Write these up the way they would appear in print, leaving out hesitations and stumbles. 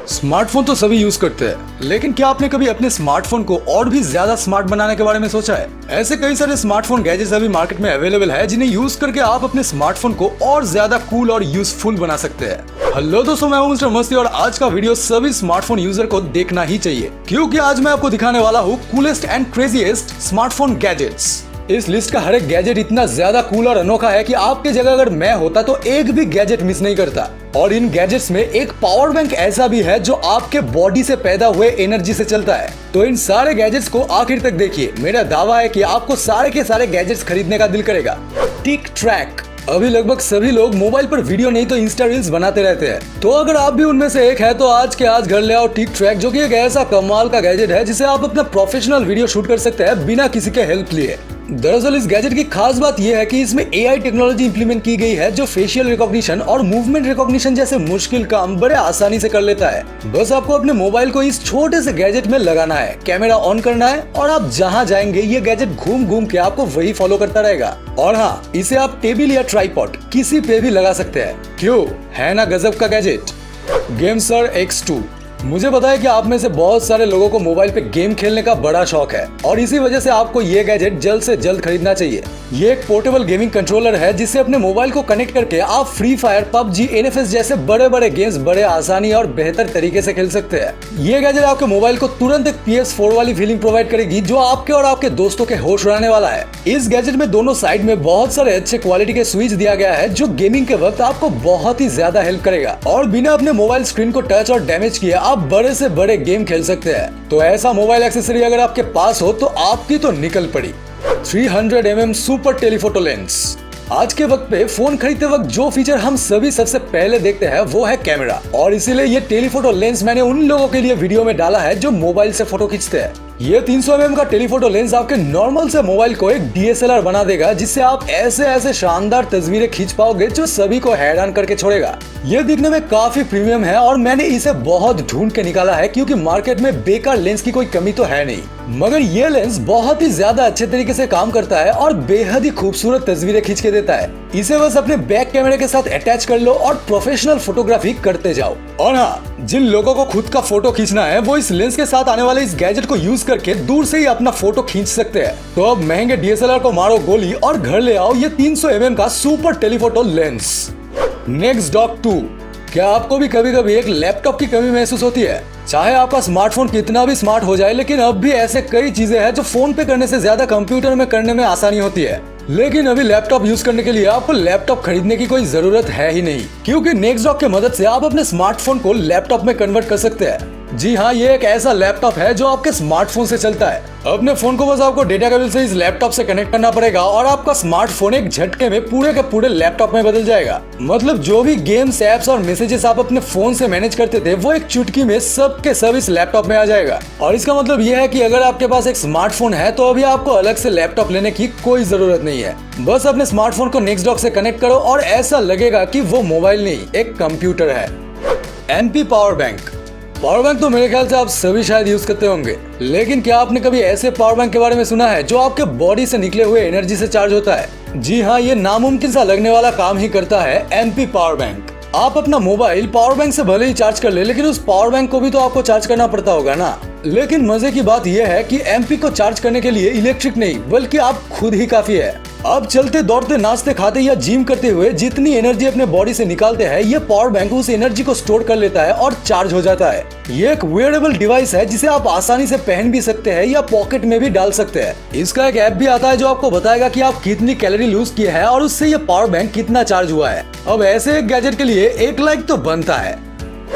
Smartphone तो सभी use करते हैं, लेकिन क्या आपने कभी अपने स्मार्टफोन को और भी ज्यादा स्मार्ट बनाने के बारे में सोचा है? ऐसे कई सारे स्मार्टफोन गैजेट्स अभी मार्केट में अवेलेबल है जिन्हें यूज करके आप अपने स्मार्टफोन को और ज्यादा कूल और यूजफुल बना सकते हैं। हेलो दोस्तों, मैं हूं मिस्टर मस्ती और आज का वीडियो सभी स्मार्टफोन यूजर को देखना ही चाहिए, क्योंकि आज मैं आपको दिखाने वाला हूँ coolest and craziest smartphone gadgets. इस लिस्ट का हर एक गैजेट इतना ज्यादा कूल और अनोखा है कि आपकी जगह अगर मैं होता तो एक भी गैजेट मिस नहीं करता। और इन गैजेट्स में एक पावर बैंक ऐसा भी है जो आपके बॉडी से पैदा हुए एनर्जी से चलता है। तो इन सारे गैजेट्स को आखिर तक देखिए। मेरा दावा है कि आपको सारे के सारे गैजेट्स खरीदने का दिल करेगा। टिक ट्रैक। अभी लगभग सभी लोग मोबाइल पर वीडियो नहीं तो इंस्टा रील्स बनाते रहते हैं, तो अगर आप भी उनमें से एक है तो आज के आज घर ले आओ टिक ट्रैक, जो कि एक ऐसा कमाल का गैजेट है जिसे आप अपना प्रोफेशनल वीडियो शूट कर सकते हैं बिना किसी के हेल्प लिए। दरअसल इस गैजेट की खास बात यह है कि इसमें एआई टेक्नोलॉजी इंप्लीमेंट की गई है जो फेशियल रिकॉग्निशन और मूवमेंट रिकॉग्निशन जैसे मुश्किल काम बड़े आसानी से कर लेता है। बस आपको अपने मोबाइल को इस छोटे से गैजेट में लगाना है, कैमरा ऑन करना है और आप जहां जाएंगे ये गैजेट घूम घूम के आपको वही फॉलो करता रहेगा। और हाँ, इसे आप टेबल या ट्राइपॉड किसी पे भी लगा सकते हैं। क्यों, है ना गजब का गैजेट। गेमसर X2। मुझे पता है कि आप में से बहुत सारे लोगों को मोबाइल पे गेम खेलने का बड़ा शौक है और इसी वजह से आपको ये गैजेट जल्द से जल्द खरीदना चाहिए। ये एक पोर्टेबल गेमिंग कंट्रोलर है जिससे अपने मोबाइल को कनेक्ट करके आप फ्री फायर, पबजी, NFS जैसे बड़े बड़े गेम्स बड़े आसानी और बेहतर तरीके से खेल सकते हैं। ये गैजेट आपके मोबाइल को तुरंत एक PS4 वाली फीलिंग प्रोवाइड करेगी जो आपके और आपके दोस्तों के होश उड़ाने वाला है। इस गैजेट में दोनों साइड में बहुत सारे अच्छे क्वालिटी के स्विच दिया गया है जो गेमिंग के वक्त आपको बहुत ही ज्यादा हेल्प करेगा और बिना अपने मोबाइल स्क्रीन को टच और डैमेज किए आप बड़े से बड़े गेम खेल सकते हैं। तो ऐसा मोबाइल एक्सेसरी अगर आपके पास हो तो आपकी तो निकल पड़ी। 300mm super telephoto lens. आज के वक्त पे फोन खरीदते वक्त जो फीचर हम सभी सबसे पहले देखते हैं वो है कैमरा, और इसीलिए ये टेलीफोटो लेंस मैंने उन लोगों के लिए वीडियो में डाला है जो मोबाइल से फोटो खींचते हैं। ये 300mm का टेलीफोटो लेंस आपके नॉर्मल से मोबाइल को एक DSLR बना देगा, जिससे आप ऐसे ऐसे शानदार तस्वीरें खींच पाओगे जो सभी को हैरान करके छोड़ेगा। ये दिखने में काफी प्रीमियम है और मैंने इसे बहुत ढूंढ के निकाला है, क्योंकि मार्केट में बेकार लेंस की कोई कमी तो है नहीं, मगर ये लेंस बहुत ही ज्यादा अच्छे तरीके से काम करता है और बेहद ही खूबसूरत तस्वीरें खींच के देता है। इसे बस अपने बैक कैमरे के साथ अटैच कर लो और प्रोफेशनल फोटोग्राफी करते जाओ। और हाँ, जिन लोगों को खुद का फोटो खींचना है वो इस लेंस के साथ आने वाले इस गैजेट को यूज करके दूर से ही अपना फोटो खींच सकते हैं। तो अब महंगे DSLR को मारो गोली और घर ले आओ ये 300mm का super telephoto lens. Next dock 2। क्या आपको भी कभी कभी एक लैपटॉप की कमी महसूस होती है? चाहे आपका स्मार्टफोन कितना भी स्मार्ट हो जाए, लेकिन अब भी ऐसे कई चीजें हैं जो फोन पे करने से ज्यादा कंप्यूटर में करने में आसानी होती है। लेकिन अभी लैपटॉप यूज करने के लिए आपको लैपटॉप खरीदने की कोई जरूरत है ही नहीं, क्योंकि नेक्सडॉक की मदद से आप अपने स्मार्टफोन को लैपटॉप में कन्वर्ट कर सकते हैं। जी हाँ, ये एक ऐसा लैपटॉप है जो आपके स्मार्टफोन से चलता है। अपने फोन को बस आपको डेटा केबल से इस लैपटॉप से कनेक्ट करना पड़ेगा और आपका स्मार्टफोन एक झटके में पूरे के पूरे लैपटॉप में बदल जाएगा। मतलब जो भी गेम्स, एप्स और मैसेजेस आप अपने फोन से मैनेज करते थे वो एक चुटकी में सब के सब इस लैपटॉप में आ जाएगा। और इसका मतलब ये है कि अगर आपके पास एक स्मार्टफोन है तो अभी आपको अलग से लैपटॉप लेने की कोई जरूरत नहीं है। बस अपने स्मार्टफोन को नेक्सडॉक से कनेक्ट करो और ऐसा लगेगा कि वो मोबाइल नहीं, एक कंप्यूटर है। MP power bank. Power bank तो मेरे ख्याल से आप सभी शायद यूज करते होंगे, लेकिन क्या आपने कभी ऐसे पावर बैंक के बारे में सुना है जो आपके बॉडी से निकले हुए एनर्जी से चार्ज होता है? जी हाँ, ये नामुमकिन सा लगने वाला काम ही करता है MP पावर बैंक। आप अपना मोबाइल पावर बैंक से भले ही चार्ज कर ले, लेकिन उस पावर बैंक को भी तो आपको चार्ज करना पड़ता होगा ना। लेकिन मजे की बात यह है कि MP को चार्ज करने के लिए इलेक्ट्रिक नहीं बल्कि आप खुद ही काफी है। अब चलते दौड़ते, नाचते खाते या जिम करते हुए जितनी एनर्जी अपने बॉडी से निकालते हैं, ये पावर बैंक उस एनर्जी को स्टोर कर लेता है और चार्ज हो जाता है। ये एक वेयरेबल डिवाइस है जिसे आप आसानी से पहन भी सकते हैं या पॉकेट में भी डाल सकते हैं। इसका एक ऐप भी आता है जो आपको बताएगा कि आप कितनी कैलोरी लूज किए हैं और उससे ये पावर बैंक कितना चार्ज हुआ है। अब ऐसे एक गैजेट के लिए एक लाइक तो बनता है।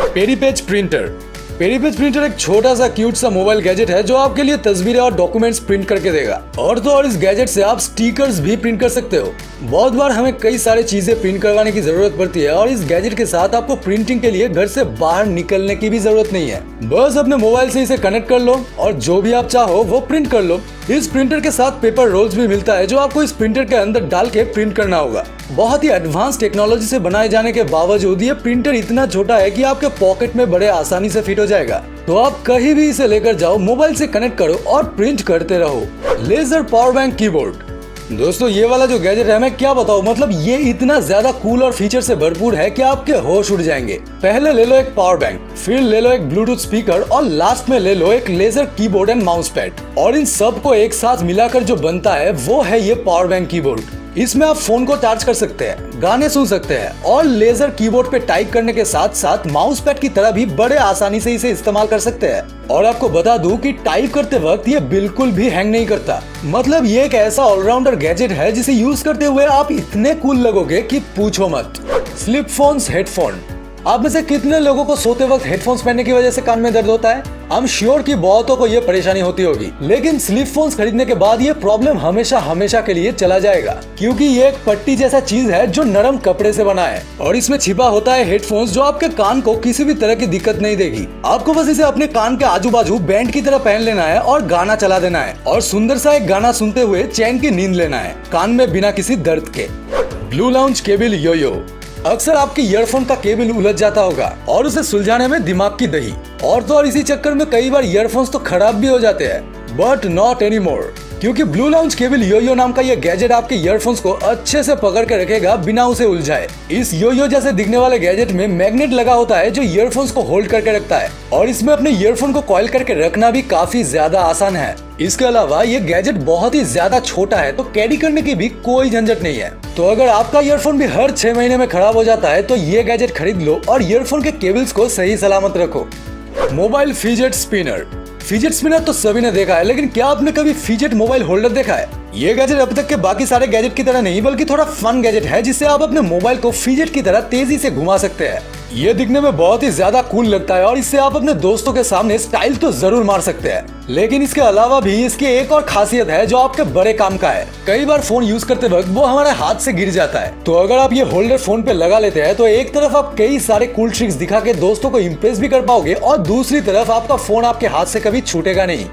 पेरीपेज प्रिंटर। पेरीपेज प्रिंटर एक छोटा सा क्यूट सा मोबाइल गैजेट है जो आपके लिए तस्वीरें और डॉक्यूमेंट्स प्रिंट करके देगा। और तो और इस गैजेट से आप स्टिकर्स भी प्रिंट कर सकते हो। बहुत बार हमें कई सारी चीजें प्रिंट करवाने की जरूरत पड़ती है और इस गैजेट के साथ आपको प्रिंटिंग के लिए घर से बाहर निकलने की भी जरूरत नहीं है। बस अपने मोबाइल से इसे कनेक्ट कर लो और जो भी आप चाहो वो प्रिंट कर लो। इस प्रिंटर के साथ पेपर रोल्स भी मिलता है जो आपको इस प्रिंटर के अंदर डाल के प्रिंट करना होगा। बहुत ही एडवांस टेक्नोलॉजी से बनाए जाने के बावजूद ये प्रिंटर इतना छोटा है कि आपके पॉकेट में बड़े आसानी से फिट हो जाएगा। तो आप कहीं भी इसे लेकर जाओ, मोबाइल से कनेक्ट करो और प्रिंट करते रहो। Laser power bank keyboard. दोस्तों ये वाला जो गैजेट है मैं क्या बताऊं, मतलब ये इतना ज्यादा कूल और फीचर से भरपूर है कि आपके होश उड़ जाएंगे। पहले ले लो एक पावर बैंक, फिर ले लो एक ब्लूटूथ स्पीकर और लास्ट में ले लो एक laser keyboard and mouse pad. और इन सब को एक साथ मिलाकर जो बनता है वो है ये पावर बैंक कीबोर्ड। इसमें आप फोन को चार्ज कर सकते हैं, गाने सुन सकते हैं और लेजर कीबोर्ड पे टाइप करने के साथ साथ माउस पैड की तरह भी बड़े आसानी से इसे इस्तेमाल कर सकते हैं। और आपको बता दूं कि टाइप करते वक्त ये बिल्कुल भी हैंग नहीं करता। मतलब ये एक ऐसा ऑलराउंडर गैजेट है जिसे यूज करते हुए आप इतने कूल लगोगे कि पूछो मत। Flip phones headphone. आप में से कितने लोगों को सोते वक्त हेडफोन्स पहनने की वजह से कान में दर्द होता है? आई एम श्योर कि बहुतों को ये परेशानी होती होगी, लेकिन स्लिप फोन्स खरीदने के बाद ये प्रॉब्लम हमेशा हमेशा के लिए चला जाएगा, क्योंकि ये एक पट्टी जैसा चीज है जो नरम कपड़े से बना है और इसमें छिपा होता है हेडफोन्स जो आपके कान को किसी भी तरह की दिक्कत नहीं देगी। आपको बस इसे अपने कान के आजू बाजू बैंड की तरह पहन लेना है और गाना चला देना है और सुंदर सा एक गाना सुनते हुए चैन की नींद लेना है, कान में बिना किसी दर्द के। Blue lounge cable yoyo. अक्सर आपके ईयरफोन का केबल उलझ जाता होगा और उसे सुलझाने में दिमाग की दही, और तो और इसी चक्कर में कई बार ईयरफोन्स तो खराब भी हो जाते हैं। बट नॉट एनी मोर, क्योंकि ब्लू लाउंज केबल योयो नाम का ये गैजेट आपके ईयरफोन्स को अच्छे से पकड़ के रखेगा बिना उसे उलझाए। इस योयो जैसे दिखने वाले गैजेट में मैग्नेट लगा होता है जो ईयरफोन्स को होल्ड करके रखता है और इसमें अपने ईयरफोन को कॉइल करके रखना भी काफी ज्यादा आसान है। इसके अलावा ये गैजेट बहुत ही ज्यादा छोटा है तो कैरी करने की भी कोई झंझट नहीं है। तो अगर आपका ईयरफोन भी हर 6 महीने में खराब हो जाता है तो ये गैजेट खरीद लो और ईयरफोन के केबल्स को सही सलामत रखो। Mobile fidget spinner. Fidget spinner तो सभी ने देखा है, लेकिन क्या आपने कभी फिजेट मोबाइल होल्डर देखा है? ये गैजेट अब तक के बाकी सारे गैजेट की तरह नहीं बल्कि थोड़ा फन गैजेट है जिससे आप अपने मोबाइल को फिजेट की तरह तेजी से घुमा सकते हैं। ये दिखने में बहुत ही ज्यादा कूल लगता है और इससे आप अपने दोस्तों के सामने स्टाइल तो जरूर मार सकते हैं, लेकिन इसके अलावा भी इसकी एक और खासियत है जो आपके बड़े काम का है। कई बार फोन यूज करते वक्त वो हमारे हाथ से गिर जाता है, तो अगर आप ये होल्डर फोन पे लगा लेते हैं तो एक तरफ आप कई सारे कूल ट्रिक्स दिखा के दोस्तों को इम्प्रेस भी कर पाओगे और दूसरी तरफ आपका फोन आपके हाथ से कभी छूटेगा नहीं।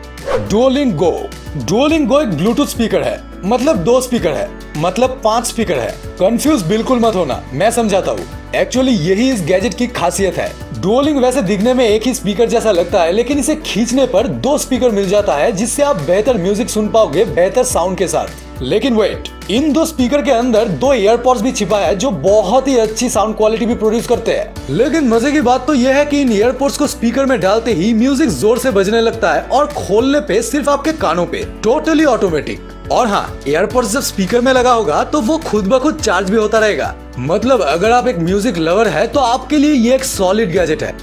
डुओलिंगो। डुओलिंगो एक ब्लूटूथ स्पीकर है, मतलब 2 स्पीकर है, मतलब 5 स्पीकर है। कंफ्यूज बिल्कुल मत होना, मैं समझाता हूँ। एक्चुअली यही इस गैजेट की खासियत है। डुओलिंग वैसे दिखने में एक ही स्पीकर जैसा लगता है, लेकिन इसे खींचने पर 2 स्पीकर मिल जाता है जिससे आप बेहतर म्यूजिक सुन पाओगे बेहतर साउंड के साथ। लेकिन वेट, इन 2 स्पीकर के अंदर 2 एयरपॉड्स भी छिपा है जो बहुत ही अच्छी साउंड क्वालिटी भी प्रोड्यूस करते हैं। लेकिन मजे की बात तो यह है कि इन एयरपॉड्स को स्पीकर में डालते ही म्यूजिक जोर से बजने लगता है और खोलने पे सिर्फ आपके कानों पे, टोटली ऑटोमेटिक। और हाँ, एयरपॉड्स जब स्पीकर में लगा होगा तो वो खुद ब खुद चार्ज भी होता रहेगा। मतलब अगर आप एक म्यूजिक लवर है तो आपके लिए ये एक सॉलिड गैजेट है।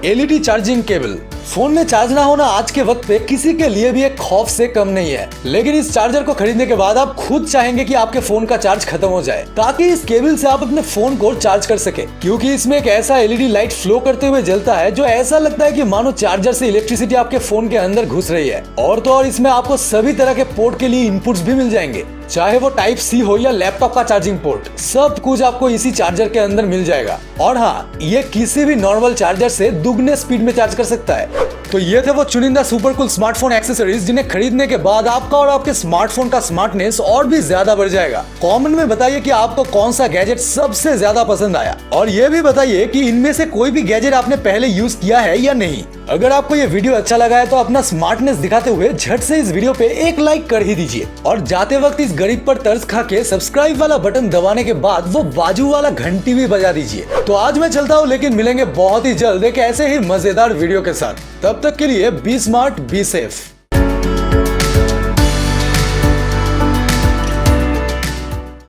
LED charging cable. फोन में चार्ज ना होना आज के वक्त पे किसी के लिए भी एक खौफ से कम नहीं है, लेकिन इस चार्जर को खरीदने के बाद आप खुद चाहेंगे कि आपके फोन का चार्ज खत्म हो जाए ताकि इस केबल से आप अपने फोन को चार्ज कर सके, क्योंकि इसमें एक ऐसा एलईडी लाइट फ्लो करते हुए जलता है जो ऐसा लगता है कि मानो चार्जर से इलेक्ट्रिसिटी आपके फोन के अंदर घुस रही है। और तो और इसमें आपको सभी तरह के पोर्ट के लिए इनपुट्स भी मिल जाएंगे, चाहे वो टाइप सी हो या लैपटॉप का चार्जिंग पोर्ट, सब कुछ आपको इसी चार्जर के अंदर मिल जाएगा। और हाँ, ये किसी भी नॉर्मल चार्जर से दुगने स्पीड में चार्ज कर सकता है। तो ये थे वो चुनिंदा सुपर कूल स्मार्टफोन एक्सेसरीज जिन्हें खरीदने के बाद आपका और आपके स्मार्टफोन का स्मार्टनेस और भी ज्यादा बढ़ जाएगा। कमेंट में बताइए कि आपको कौन सा गैजेट सबसे ज्यादा पसंद आया, और ये भी बताइए कि इनमें से कोई भी गैजेट आपने पहले यूज किया है या नहीं। अगर आपको ये वीडियो अच्छा लगा है तो अपना स्मार्टनेस दिखाते हुए झट से इस वीडियो पे एक लाइक कर ही दीजिए, और जाते वक्त इस गरीब पर तरस खा के सब्सक्राइब वाला बटन दबाने के बाद वो बाजू वाला घंटी भी बजा दीजिए। तो आज मैं चलता हूँ, लेकिन मिलेंगे बहुत ही जल्द एक ऐसे ही मजेदार वीडियो के साथ। तब तक के लिए बी स्मार्ट, बी सेफ।